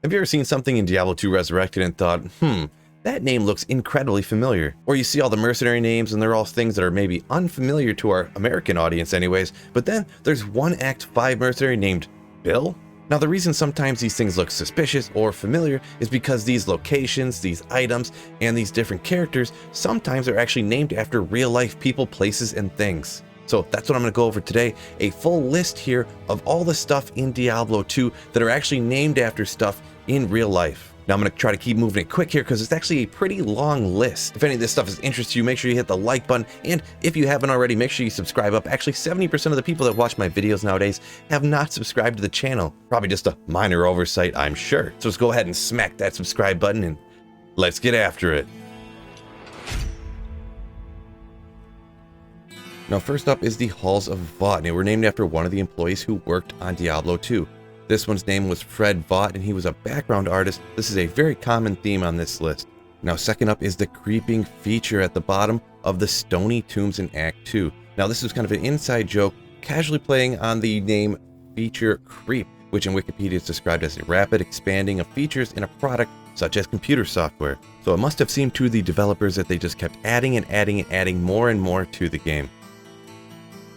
Have you ever seen something in Diablo 2 Resurrected and thought, that name looks incredibly familiar? Or you see all the mercenary names and they're all things that are maybe unfamiliar to our American audience anyways, but then there's one Act 5 mercenary named Bill? Now the reason sometimes these things look suspicious or familiar is because these locations, these items, and these different characters sometimes are actually named after real life people, places, and things. So that's what I'm going to go over today, a full list here of all the stuff in Diablo 2 that are actually named after stuff in real life. Now I'm going to try to keep moving it quick here because it's actually a pretty long list. If any of this stuff is interesting to you, make sure you hit the like button, and if you haven't already, make sure you subscribe up. Actually, 70% of the people that watch my videos nowadays have not subscribed to the channel. Probably just a minor oversight, I'm sure. So let's go ahead and smack that subscribe button and let's get after it. Now first up is the Halls of Vought, and they were named after one of the employees who worked on Diablo 2. This one's name was Fred Vought, and he was a background artist. This is a very common theme on this list. Now second up is the creeping feature at the bottom of the Stony Tombs in Act 2. Now this is kind of an inside joke, casually playing on the name feature creep, which in Wikipedia is described as a rapid expanding of features in a product such as computer software. So it must have seemed to the developers that they just kept adding and adding and adding more and more to the game.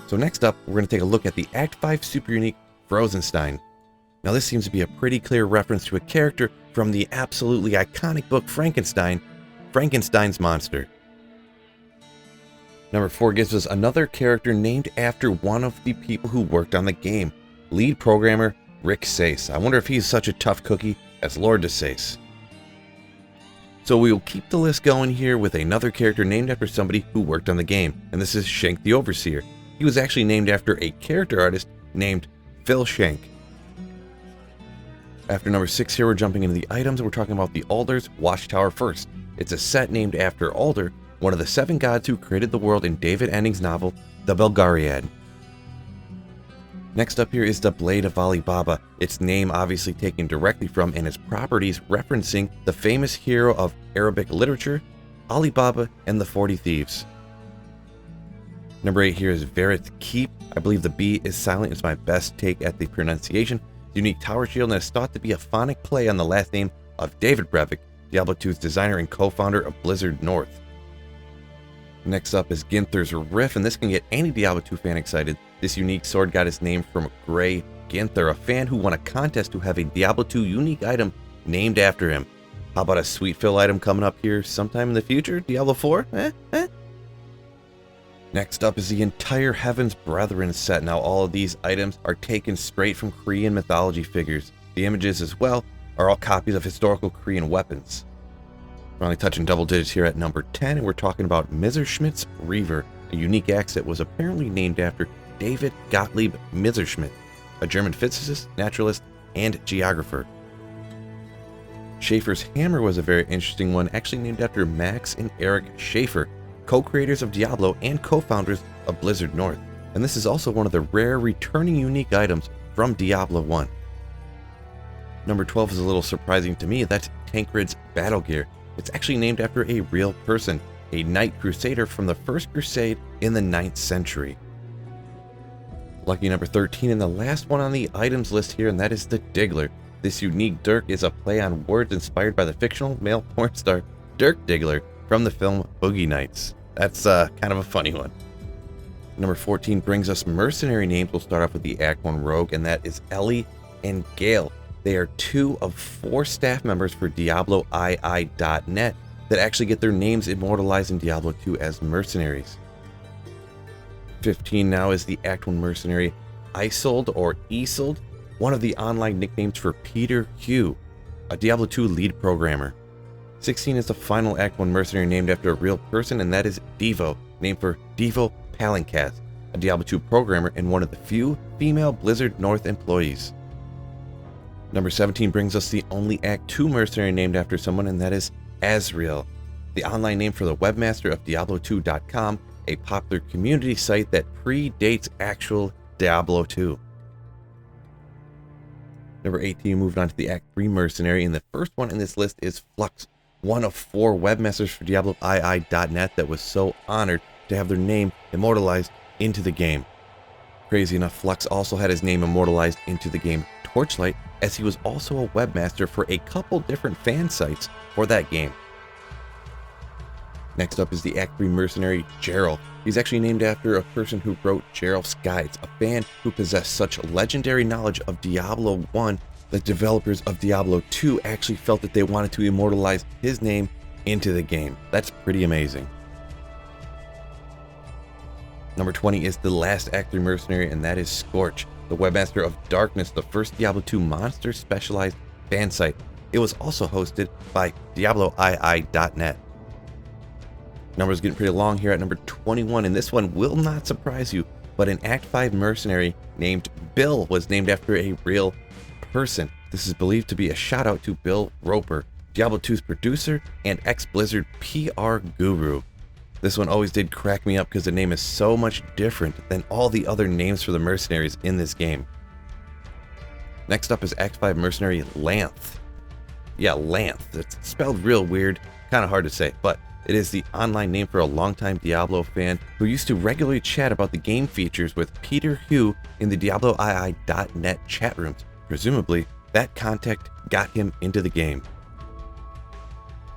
So next up, we're going to take a look at the Act 5 super unique Frozenstein. Now this seems to be a pretty clear reference to a character from the absolutely iconic book Frankenstein, Frankenstein's Monster. Number 4 gives us another character named after one of the people who worked on the game, lead programmer Rick Sace. I wonder if he's such a tough cookie as Lord DeSace. So we will keep the list going here with another character named after somebody who worked on the game, and this is Shank the Overseer. He was actually named after a character artist named Phil Shank. After number 6 here, we're jumping into the items. We're talking about the Alder's Watchtower first. It's a set named after Alder, one of the 7 gods who created the world in David Ending's novel, The Belgariad. Next up here is the Blade of Ali Baba, its name obviously taken directly from and its properties referencing the famous hero of Arabic literature, Ali Baba and the 40 Thieves. Number 8 here is Verith Keep. I believe the B is silent. It's my best take at the pronunciation. The unique tower shield, and is thought to be a phonic play on the last name of David Brevik, Diablo 2's designer and co-founder of Blizzard North. Next up is Ginther's Riff, and this can get any Diablo 2 fan excited. This unique sword got its name from Gray Ginther, a fan who won a contest to have a Diablo 2 unique item named after him. How about a sweet fill item coming up here sometime in the future? Diablo 4? Next up is the entire Heaven's Brethren set. Now all of these items are taken straight from Korean mythology figures. The images as well are all copies of historical Korean weapons. We're only touching double digits here at number 10, and we're talking about Messerschmitt's Reaver, a unique axe that was apparently named after David Gottlieb Messerschmitt, a German physicist, naturalist, and geographer. Schaefer's Hammer was a very interesting one, actually named after Max and Eric Schaefer, co-creators of Diablo and co-founders of Blizzard North. And this is also one of the rare returning unique items from Diablo 1. Number 12 is a little surprising to me. That's Tancred's Battle Gear. It's actually named after a real person, a knight crusader from the First Crusade in the 9th century. Lucky number 13, and the last one on the items list here, and that is the Diggler. This unique dirk is a play on words inspired by the fictional male porn star Dirk Diggler from the film Boogie Nights. That's kind of a funny one. Number 14 brings us mercenary names. We'll start off with the Act 1 Rogue, and that is Ellie and Gale. They are 2 of 4 staff members for DiabloII.net that actually get their names immortalized in Diablo 2 as mercenaries. 15 now is the Act 1 mercenary Isolde or Isolde, one of the online nicknames for Peter Q, a Diablo 2 lead programmer. 16 is the final Act 1 mercenary named after a real person, and that is DREVO, named for Devo Palinkast, a Diablo 2 programmer and one of the few female Blizzard North employees. Number 17 brings us the only Act 2 mercenary named after someone, and that is Azrael, the online name for the webmaster of Diablo2.com, a popular community site that predates actual Diablo 2. Number 18, moved on to the Act 3 mercenary, and the first one in this list is Flux, one of 4 webmasters for DiabloII.net that was so honored to have their name immortalized into the game. Crazy enough, Flux also had his name immortalized into the game TORCHLIGHT, as he was also a webmaster for a couple different fan sites for that game. Next up is the Act 3 mercenary Geralt. He's actually named after a person who wrote Geralt's Guides, a fan who possessed such legendary knowledge of Diablo 1 that developers of Diablo 2 actually felt that they wanted to immortalize his name into the game. That's pretty amazing. Number 20 is the last Act 3 mercenary, and that is SCORCH, the webmaster of Darkness, the first Diablo 2 monster specialized fan site. It was also hosted by DiabloII.net. Numbers getting pretty long here at number 21, and this one will not surprise you, but an Act 5 mercenary named Bill was named after a real person. This is believed to be a shout out to Bill Roper, Diablo 2's producer and ex-Blizzard PR guru. This one always did crack me up because the name is so much different than all the other names for the mercenaries in this game. Next up is Act 5 mercenary Lanth. Yeah, Lanth. It's spelled real weird, kind of hard to say, but it is the online name for a longtime Diablo fan who used to regularly chat about the game features with Peter Hugh in the DiabloII.net chat rooms. Presumably, that contact got him into the game.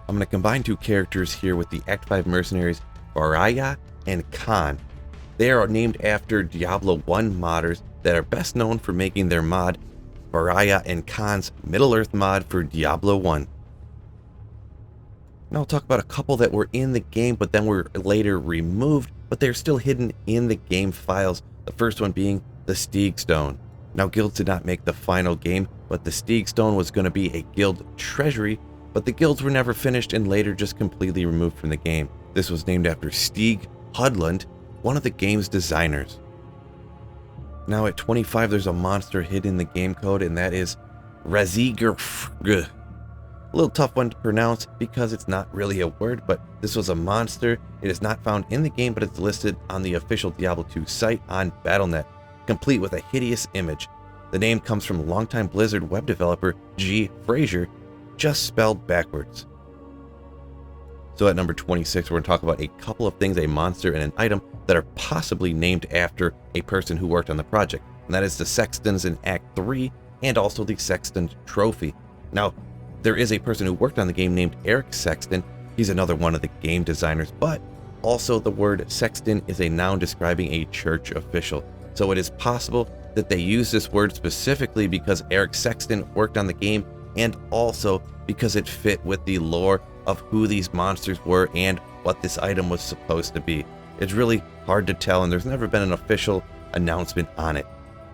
I'm going to combine two characters here with the Act 5 mercenaries, Varaya and Khan. They are named after Diablo 1 modders that are best known for making their mod, Varaya and Khan's Middle-earth mod for Diablo 1. Now I'll talk about a couple that were in the game but then were later removed, but they're still hidden in the game files. The first one being the Stieg Stone. Now guilds did not make the final game, but the Stieg Stone was going to be a guild treasury, but the guilds were never finished and later just completely removed from the game. This was named after Stieg Hudland, one of the game's designers. Now at 25 there's a monster hidden in the game code, and that is Resurrected. A little tough one to pronounce because it's not really a word, but this was a monster. It is not found in the game, but it's listed on the official Diablo 2 site on Battle.net, complete with a hideous image. The name comes from longtime Blizzard web developer G. Frazier, just spelled backwards. So at number 26, we're going to talk about a couple of things, a monster and an item, that are possibly named after a person who worked on the project. And that is the Sextons in Act 3 and also the Sexton Trophy. Now, there is a person who worked on the game named Eric Sexton. He's another one of the game designers, but also the word Sexton is a noun describing a church official. So it is possible that they use this word specifically because Eric Sexton worked on the game, and also because it fit with the lore of who these monsters were and what this item was supposed to be. It's really hard to tell, and there's never been an official announcement on it.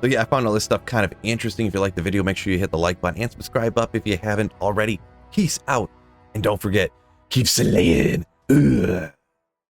So yeah, I found all this stuff kind of interesting. If you like the video, make sure you hit the like button and subscribe up if you haven't already. Peace out, and don't forget, keep slaying. Ugh.